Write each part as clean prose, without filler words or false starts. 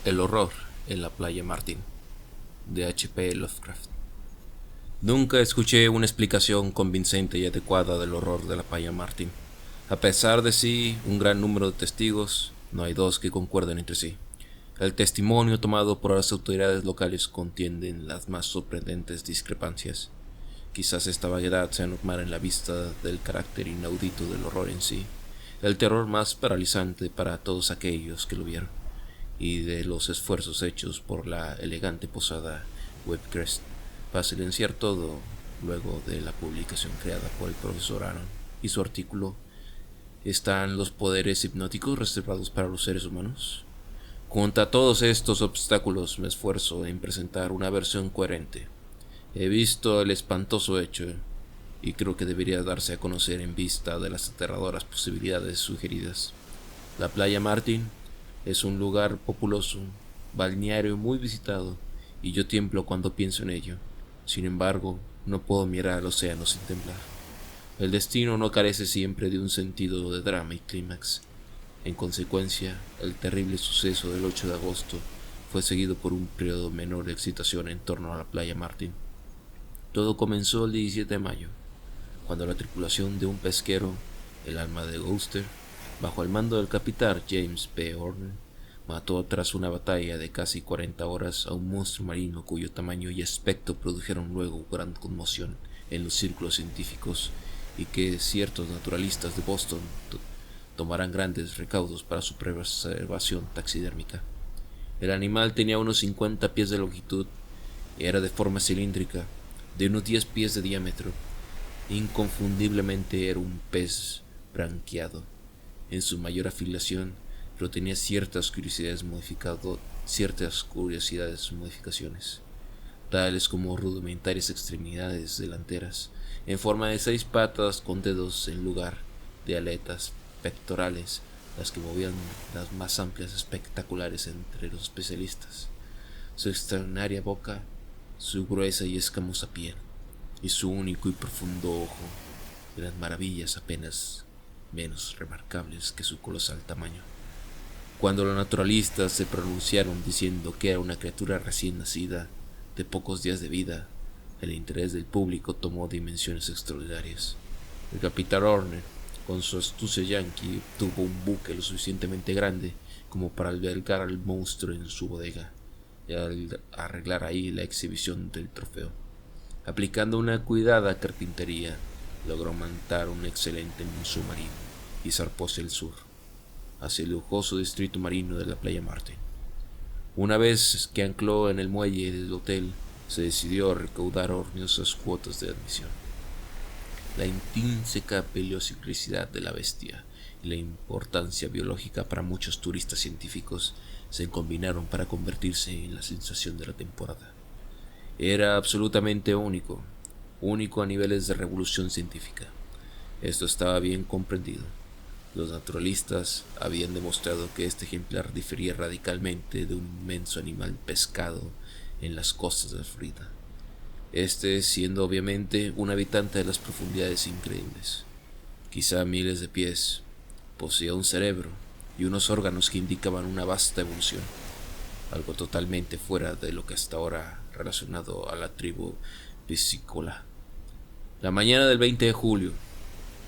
El horror en la playa Martin, de H.P. Lovecraft. Nunca escuché una explicación convincente y adecuada del horror de la playa Martin. A pesar de sí, un gran número de testigos, no hay dos que concuerden entre sí. El testimonio tomado por las autoridades locales contiene las más sorprendentes discrepancias. Quizás esta vaguedad sea normal en la vista del carácter inaudito del horror en sí, el terror más paralizante para todos aquellos que lo vieron, y de los esfuerzos hechos por la elegante posada Webcrest para silenciar todo luego de la publicación creada por el profesor Aaron y su artículo ¿Están los poderes hipnóticos reservados para los seres humanos? Contra todos estos obstáculos me esfuerzo en presentar una versión coherente. He visto el espantoso hecho y creo que debería darse a conocer en vista de las aterradoras posibilidades sugeridas. La playa Martin es un lugar populoso, balneario muy visitado, y yo tiemblo cuando pienso en ello. Sin embargo, no puedo mirar al océano sin temblar. El destino no carece siempre de un sentido de drama y clímax. En consecuencia, el terrible suceso del 8 de agosto fue seguido por un periodo menor de excitación en torno a la playa Martin. Todo comenzó el 17 de mayo, cuando la tripulación de un pesquero, el Alma de Gloucester, bajo el mando del capitán James P. Horner, mató tras una batalla de casi 40 horas a un monstruo marino cuyo tamaño y aspecto produjeron luego gran conmoción en los círculos científicos y que ciertos naturalistas de Boston tomarán grandes recaudos para su preservación taxidérmica. El animal tenía unos 50 pies de longitud y era de forma cilíndrica, de unos 10 pies de diámetro. Inconfundiblemente era un pez branquiado en su mayor afiliación, pero tenía ciertas modificaciones, tales como rudimentarias extremidades delanteras, en forma de 6 patas con dedos en lugar de aletas pectorales, las que movían las más amplias espectaculares entre los especialistas. Su extraordinaria boca, su gruesa y escamosa piel, y su único y profundo ojo eran maravillas apenas menos remarcables que su colosal tamaño. Cuando los naturalistas se pronunciaron diciendo que era una criatura recién nacida, de pocos días de vida, el interés del público tomó dimensiones extraordinarias. El capitán Horner, con su astucia yanqui, tuvo un buque lo suficientemente grande como para albergar al monstruo en su bodega y arreglar ahí la exhibición del trofeo. Aplicando una cuidada carpintería, logró montar un excelente submarino y zarpó hacia el sur, hacia el lujoso distrito marino de la playa Martin. Una vez que ancló en el muelle del hotel, se decidió a recaudar orniosas cuotas de admisión. La intrínseca peligrosidad de la bestia y la importancia biológica para muchos turistas científicos se combinaron para convertirse en la sensación de la temporada. Era absolutamente único a niveles de revolución científica. Esto estaba bien comprendido. Los naturalistas habían demostrado que este ejemplar difería radicalmente de un inmenso animal pescado en las costas de Florida, este siendo obviamente un habitante de las profundidades increíbles. Quizá miles de pies, poseía un cerebro y unos órganos que indicaban una vasta evolución, algo totalmente fuera de lo que hasta ahora relacionado a la tribu piscícola. La mañana del 20 de julio,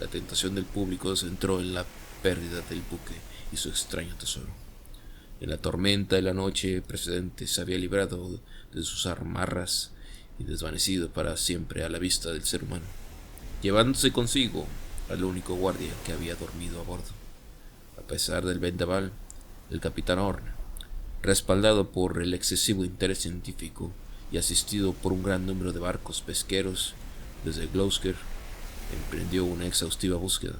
la tentación del público se centró en la pérdida del buque y su extraño tesoro. En la tormenta de la noche precedente se había librado de sus amarras y desvanecido para siempre a la vista del ser humano, llevándose consigo al único guardia que había dormido a bordo. A pesar del vendaval, el capitán Horner, respaldado por el excesivo interés científico y asistido por un gran número de barcos pesqueros desde Gloucester, emprendió una exhaustiva búsqueda,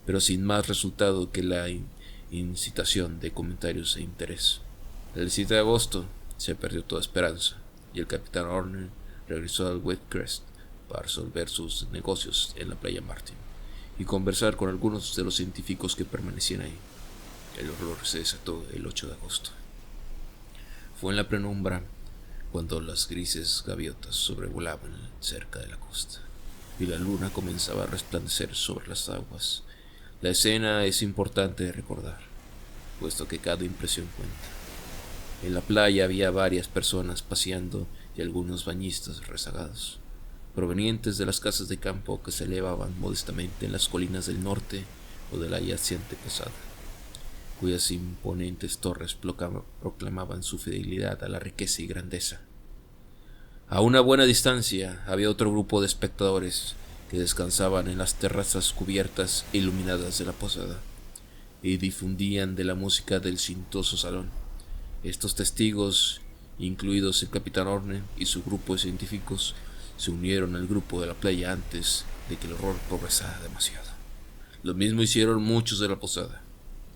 pero sin más resultado que la incitación de comentarios e interés. El 7 de agosto se perdió toda esperanza y el capitán Horner regresó al Webcrest para resolver sus negocios en la playa Martin y conversar con algunos de los científicos que permanecían ahí. El horror se desató el 8 de agosto. Fue en la penumbra cuando las grises gaviotas sobrevolaban cerca de la costa y la luna comenzaba a resplandecer sobre las aguas. La escena es importante de recordar, puesto que cada impresión cuenta. En la playa había varias personas paseando y algunos bañistas rezagados, provenientes de las casas de campo que se elevaban modestamente en las colinas del norte o de la yaciente posada, cuyas imponentes torres proclamaban su fidelidad a la riqueza y grandeza. A una buena distancia había otro grupo de espectadores que descansaban en las terrazas cubiertas e iluminadas de la posada y difundían de la música del suntuoso salón. Estos testigos, incluidos el capitán Horner y su grupo de científicos, se unieron al grupo de la playa antes de que el horror progresara demasiado. Lo mismo hicieron muchos de la posada.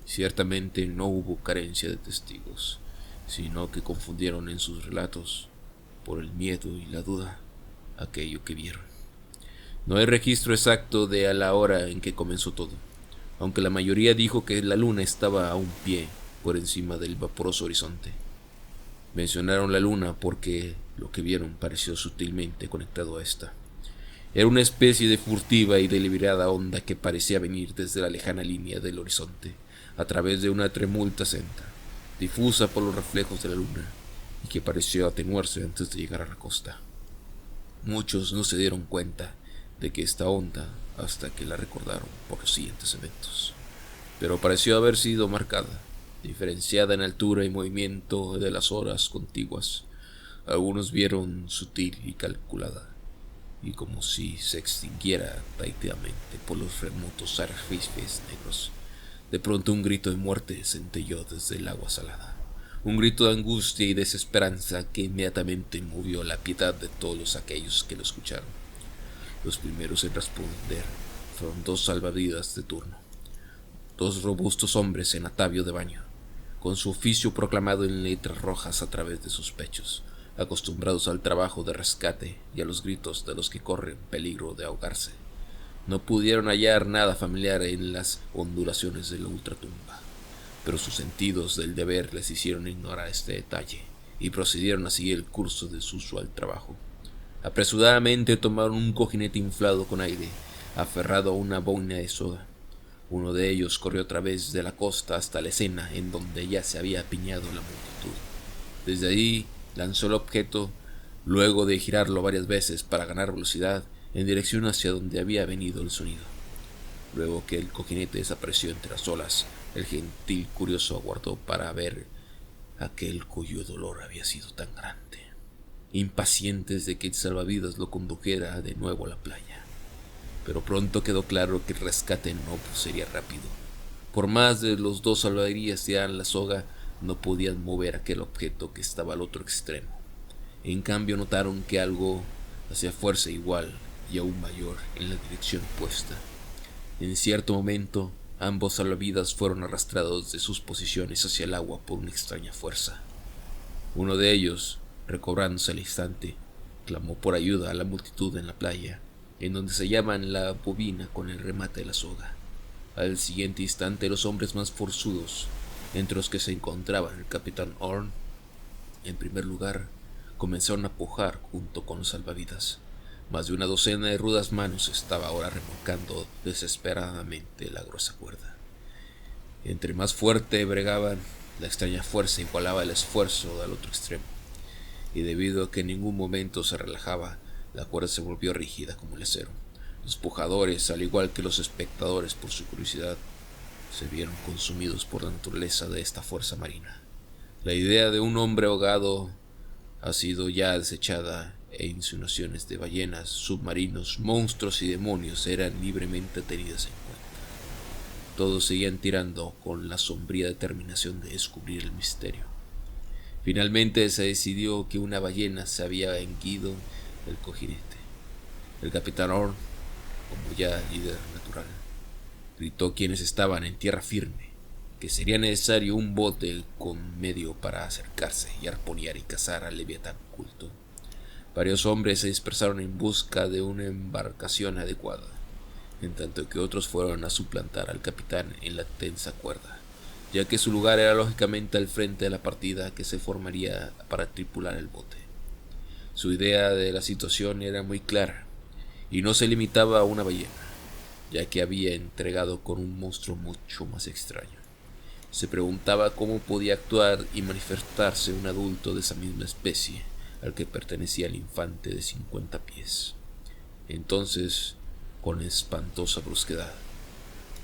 Ciertamente no hubo carencia de testigos, sino que confundieron en sus relatos, por el miedo y la duda, aquello que vieron. No hay registro exacto de a la hora en que comenzó todo, aunque la mayoría dijo que la luna estaba a un pie por encima del vaporoso horizonte. Mencionaron la luna porque lo que vieron pareció sutilmente conectado a esta. Era una especie de furtiva y deliberada onda que parecía venir desde la lejana línea del horizonte, a través de una tremulta senda, difusa por los reflejos de la luna, y que pareció atenuarse antes de llegar a la costa. Muchos no se dieron cuenta de que esta onda hasta que la recordaron por los siguientes eventos, pero pareció haber sido marcada, diferenciada en altura y movimiento de las horas contiguas. Algunos vieron sutil y calculada, y como si se extinguiera tácitamente por los remotos arrecifes negros. De pronto un grito de muerte centelló desde el agua salada, un grito de angustia y desesperanza que inmediatamente movió la piedad de todos aquellos que lo escucharon. Los primeros en responder fueron dos salvavidas de turno, dos robustos hombres en atavío de baño, con su oficio proclamado en letras rojas a través de sus pechos, acostumbrados al trabajo de rescate y a los gritos de los que corren peligro de ahogarse. No pudieron hallar nada familiar en las ondulaciones de la ultratumba, pero sus sentidos del deber les hicieron ignorar este detalle y procedieron a seguir el curso de su usual trabajo. Apresuradamente tomaron un cojinete inflado con aire, aferrado a una boina de soga. Uno de ellos corrió a través de la costa hasta la escena en donde ya se había apiñado la multitud. Desde ahí lanzó el objeto, luego de girarlo varias veces para ganar velocidad, en dirección hacia donde había venido el sonido. Luego que el cojinete desapareció entre las olas, el gentil curioso aguardó para ver aquel cuyo dolor había sido tan grande, impacientes de que el salvavidas lo condujera de nuevo a la playa. Pero pronto quedó claro que el rescate no sería rápido. Por más de los dos salvavidas tiraran la soga, no podían mover aquel objeto que estaba al otro extremo. En cambio notaron que algo hacía fuerza igual y aún mayor en la dirección opuesta. En cierto momento, ambos salvavidas fueron arrastrados de sus posiciones hacia el agua por una extraña fuerza. Uno de ellos, recobrándose al instante, clamó por ayuda a la multitud en la playa, en donde se hallaban la bobina con el remate de la soga. Al siguiente instante, los hombres más forzudos, entre los que se encontraban el capitán Horn, en primer lugar, comenzaron a pujar junto con los salvavidas. Más de una docena de rudas manos estaba ahora remolcando desesperadamente la gruesa cuerda. Entre más fuerte bregaban, la extraña fuerza igualaba el esfuerzo al otro extremo, y debido a que en ningún momento se relajaba, la cuerda se volvió rígida como el acero. Los pujadores, al igual que los espectadores por su curiosidad, se vieron consumidos por la naturaleza de esta fuerza marina. La idea de un hombre ahogado ha sido ya desechada, e insinuaciones de ballenas, submarinos, monstruos y demonios eran libremente tenidas en cuenta. Todos seguían tirando con la sombría determinación de descubrir el misterio. Finalmente se decidió que una ballena se había hendido el cojinete. El capitán Horn, como ya líder natural, gritó a quienes estaban en tierra firme que sería necesario un bote con medio para acercarse y arponear y cazar al leviatán oculto. Varios hombres se dispersaron en busca de una embarcación adecuada, en tanto que otros fueron a suplantar al capitán en la tensa cuerda, ya que su lugar era lógicamente al frente de la partida que se formaría para tripular el bote. Su idea de la situación era muy clara, y no se limitaba a una ballena, ya que había entregado con un monstruo mucho más extraño. Se preguntaba cómo podía actuar y manifestarse un adulto de esa misma especie al que pertenecía el infante de 50 pies. Entonces, con espantosa brusquedad,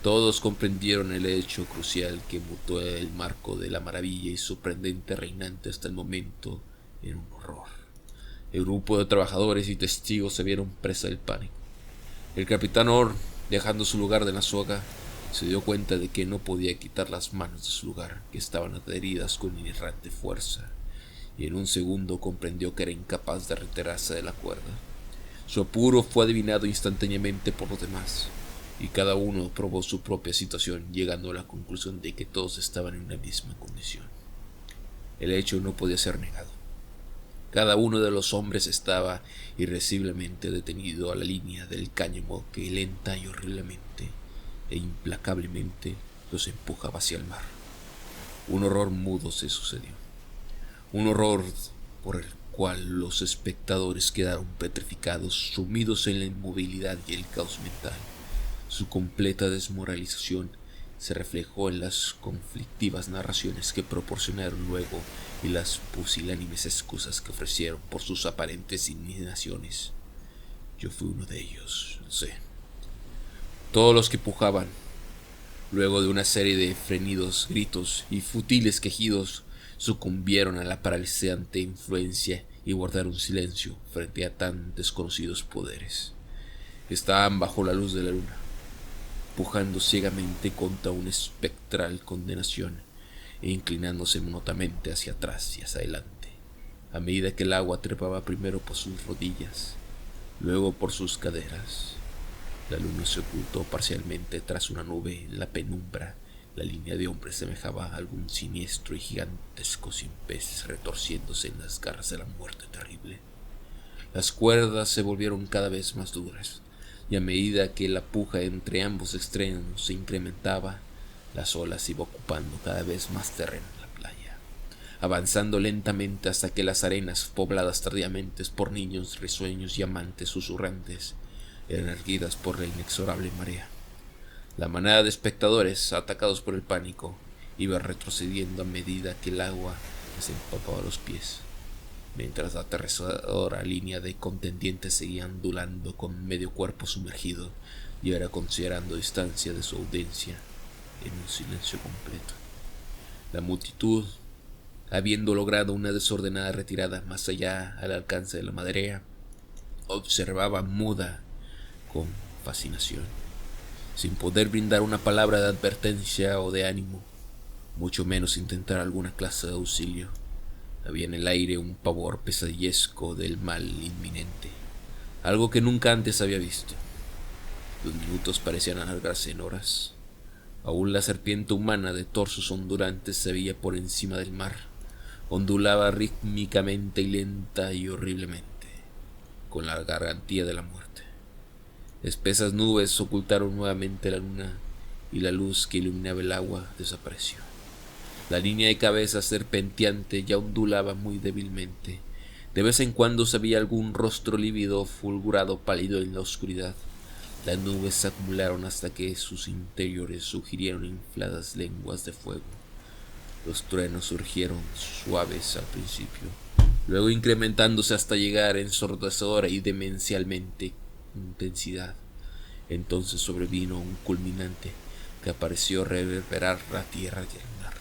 todos comprendieron el hecho crucial que mutó el marco de la maravilla y sorprendente reinante hasta el momento en un horror. El grupo de trabajadores y testigos se vieron presa del pánico. El capitán Orr, dejando su lugar de la soga, se dio cuenta de que no podía quitar las manos de su lugar, que estaban adheridas con inerrante fuerza, y en un segundo comprendió que era incapaz de retirarse de la cuerda. Su apuro fue adivinado instantáneamente por los demás, y cada uno probó su propia situación, llegando a la conclusión de que todos estaban en la misma condición. El hecho no podía ser negado. Cada uno de los hombres estaba irreversiblemente detenido a la línea del cáñamo que lenta y horriblemente e implacablemente los empujaba hacia el mar. Un horror mudo se sucedió. Un horror por el cual los espectadores quedaron petrificados, sumidos en la inmovilidad y el caos mental. Su completa desmoralización se reflejó en las conflictivas narraciones que proporcionaron luego y las pusilánimes excusas que ofrecieron por sus aparentes indignaciones. Yo fui uno de ellos, lo sé. Todos los que pujaban, luego de una serie de frenidos gritos y futiles quejidos, sucumbieron a la paralizante influencia y guardaron silencio frente a tan desconocidos poderes. Estaban bajo la luz de la luna, pujando ciegamente contra una espectral condenación e inclinándose monótonamente hacia atrás y hacia adelante, a medida que el agua trepaba primero por sus rodillas, luego por sus caderas. La luna se ocultó parcialmente tras una nube en la penumbra. La línea de hombres semejaba a algún siniestro y gigantesco sin pez retorciéndose en las garras de la muerte terrible. Las cuerdas se volvieron cada vez más duras, y a medida que la puja entre ambos extremos se incrementaba, las olas iban ocupando cada vez más terreno en la playa, avanzando lentamente hasta que las arenas, pobladas tardíamente por niños risueños y amantes susurrantes, eran erguidas por la inexorable marea. La manada de espectadores, atacados por el pánico, iba retrocediendo a medida que el agua les empapaba los pies, mientras la aterradora línea de contendientes seguía ondulando con medio cuerpo sumergido y ahora considerando distancia de su audiencia en un silencio completo. La multitud, habiendo logrado una desordenada retirada más allá al alcance de la marea, observaba muda con fascinación, sin poder brindar una palabra de advertencia o de ánimo, mucho menos intentar alguna clase de auxilio. Había en el aire un pavor pesadillesco del mal inminente, algo que nunca antes había visto. Los minutos parecían alargarse en horas. Aún la serpiente humana de torsos ondulantes se veía por encima del mar. Ondulaba rítmicamente y lenta y horriblemente, con la gargantía de la muerte. Espesas nubes ocultaron nuevamente la luna y la luz que iluminaba el agua desapareció. La línea de cabezas serpenteante ya ondulaba muy débilmente. De vez en cuando se veía algún rostro lívido, fulgurado, pálido en la oscuridad. Las nubes se acumularon hasta que sus interiores sugirieron infladas lenguas de fuego. Los truenos surgieron suaves al principio, luego incrementándose hasta llegar en ensordecedora y demencialmente intensidad. Entonces sobrevino un culminante que pareció reverberar la tierra y el mar,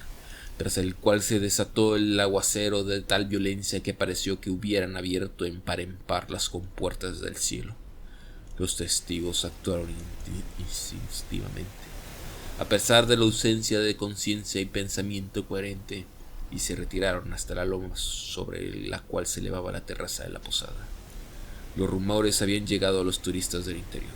tras el cual se desató el aguacero de tal violencia que pareció que hubieran abierto en par las compuertas del cielo. Los testigos actuaron instintivamente, a pesar de la ausencia de conciencia y pensamiento coherente, y se retiraron hasta la loma sobre la cual se elevaba la terraza de la posada. Los rumores habían llegado a los turistas del interior,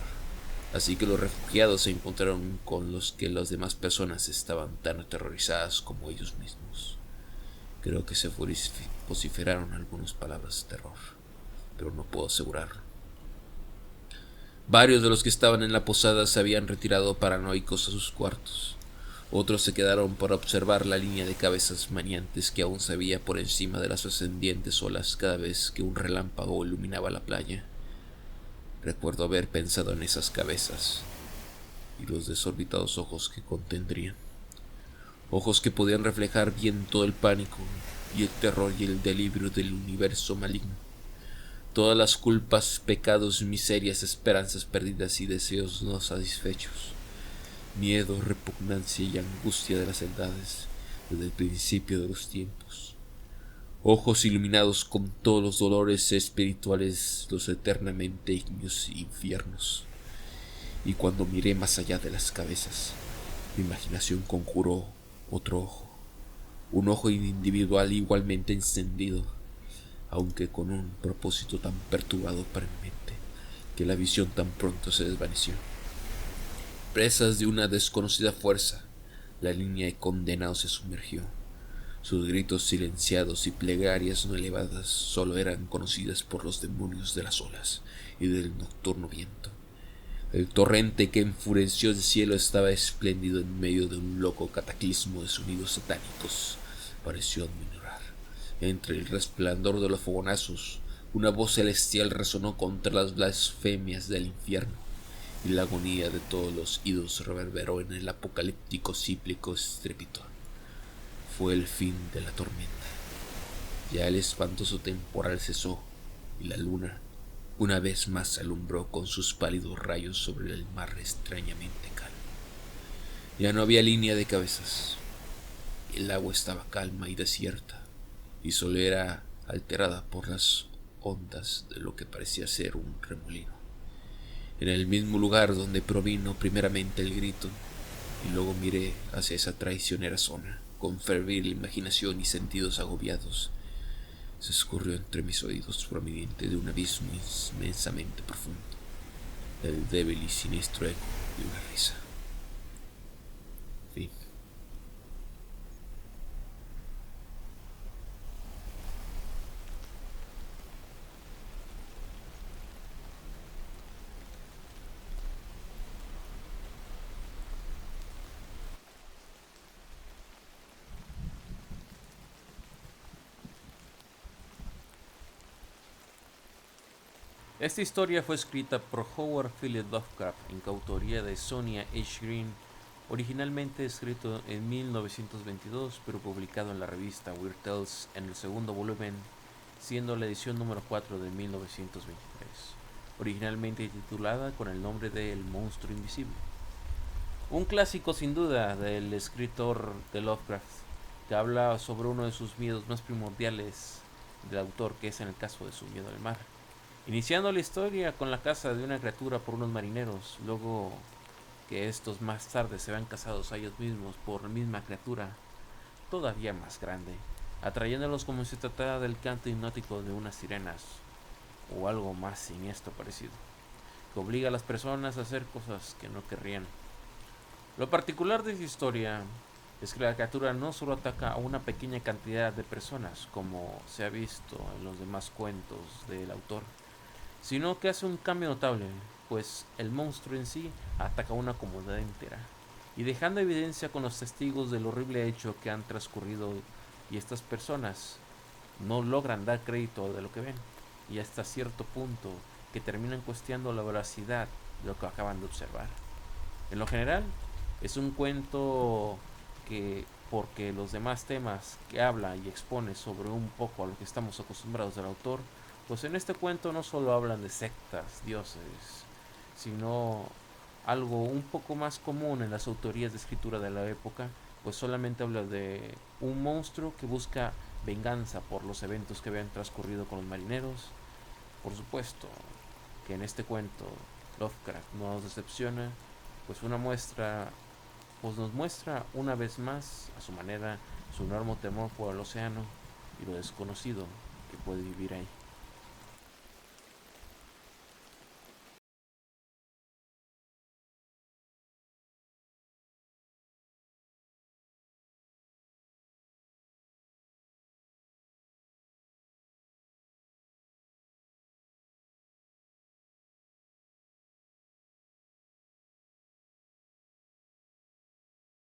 así que los refugiados se encontraron con los que las demás personas estaban tan aterrorizadas como ellos mismos. Creo que se vociferaron algunas palabras de terror, pero no puedo asegurarlo. Varios de los que estaban en la posada se habían retirado paranoicos a sus cuartos. Otros se quedaron para observar la línea de cabezas maniantes que aún se veía por encima de las ascendientes olas cada vez que un relámpago iluminaba la playa. Recuerdo haber pensado en esas cabezas y los desorbitados ojos que contendrían. ojos que podían reflejar bien todo el pánico y el terror y el delirio del universo maligno, todas las culpas, pecados, miserias, esperanzas perdidas y deseos no satisfechos, miedo, repugnancia y angustia de las edades desde el principio de los tiempos. Ojos iluminados con todos los dolores espirituales, los eternamente ignios infiernos. Y cuando miré más allá de las cabezas, mi imaginación conjuró otro ojo, un ojo individual igualmente encendido, aunque con un propósito tan perturbado para mi mente, que la visión tan pronto se desvaneció. Presas de una desconocida fuerza, la línea de condenados se sumergió. Sus gritos silenciados y plegarias no elevadas solo eran conocidas por los demonios de las olas y del nocturno viento. El torrente que enfureció el cielo estaba espléndido en medio de un loco cataclismo de sonidos satánicos. Pareció admirar. Entre el resplandor de los fogonazos, una voz celestial resonó contra las blasfemias del infierno, y la agonía de todos los ídolos reverberó en el apocalíptico cíclico estrépito. Fue el fin de la tormenta. Ya el espantoso temporal cesó, y la luna una vez más alumbró con sus pálidos rayos sobre el mar extrañamente calmo. Ya no había línea de cabezas. El agua estaba calma y desierta, y solo era alterada por las ondas de lo que parecía ser un remolino. En el mismo lugar donde provino primeramente el grito, y luego miré hacia esa traicionera zona, con febril imaginación y sentidos agobiados, se escurrió entre mis oídos proveniente de un abismo inmensamente profundo el débil y siniestro eco de una risa. Fin. Esta historia fue escrita por Howard Phillips Lovecraft en coautoría de Sonia H. Green, originalmente escrito en 1922 pero publicado en la revista Weird Tales en el segundo volumen, siendo la edición número 4 de 1923, originalmente titulada con el nombre de El monstruo invisible. Un clásico sin duda del escritor de Lovecraft, que habla sobre uno de sus miedos más primordiales del autor, que es en el caso de su miedo al mar. Iniciando la historia con la caza de una criatura por unos marineros, luego que estos más tarde se vean cazados a ellos mismos por la misma criatura, todavía más grande, atrayéndolos como si se tratara del canto hipnótico de unas sirenas o algo más siniestro parecido, que obliga a las personas a hacer cosas que no querrían. Lo particular de esta historia es que la criatura no solo ataca a una pequeña cantidad de personas, como se ha visto en los demás cuentos del autor, sino que hace un cambio notable, pues el monstruo en sí ataca a una comunidad entera, y dejando evidencia con los testigos del horrible hecho que han transcurrido, y estas personas no logran dar crédito de lo que ven, y hasta cierto punto que terminan cuestionando la veracidad de lo que acaban de observar. En lo general, es un cuento que, porque los demás temas que habla y expone sobre un poco a lo que estamos acostumbrados del autor, pues en este cuento no solo hablan de sectas, dioses, sino algo un poco más común en las autorías de escritura de la época, pues solamente habla de un monstruo que busca venganza por los eventos que habían transcurrido con los marineros. Por supuesto que en este cuento Lovecraft no nos decepciona, pues nos muestra una vez más a su manera su enorme temor por el océano y lo desconocido que puede vivir ahí.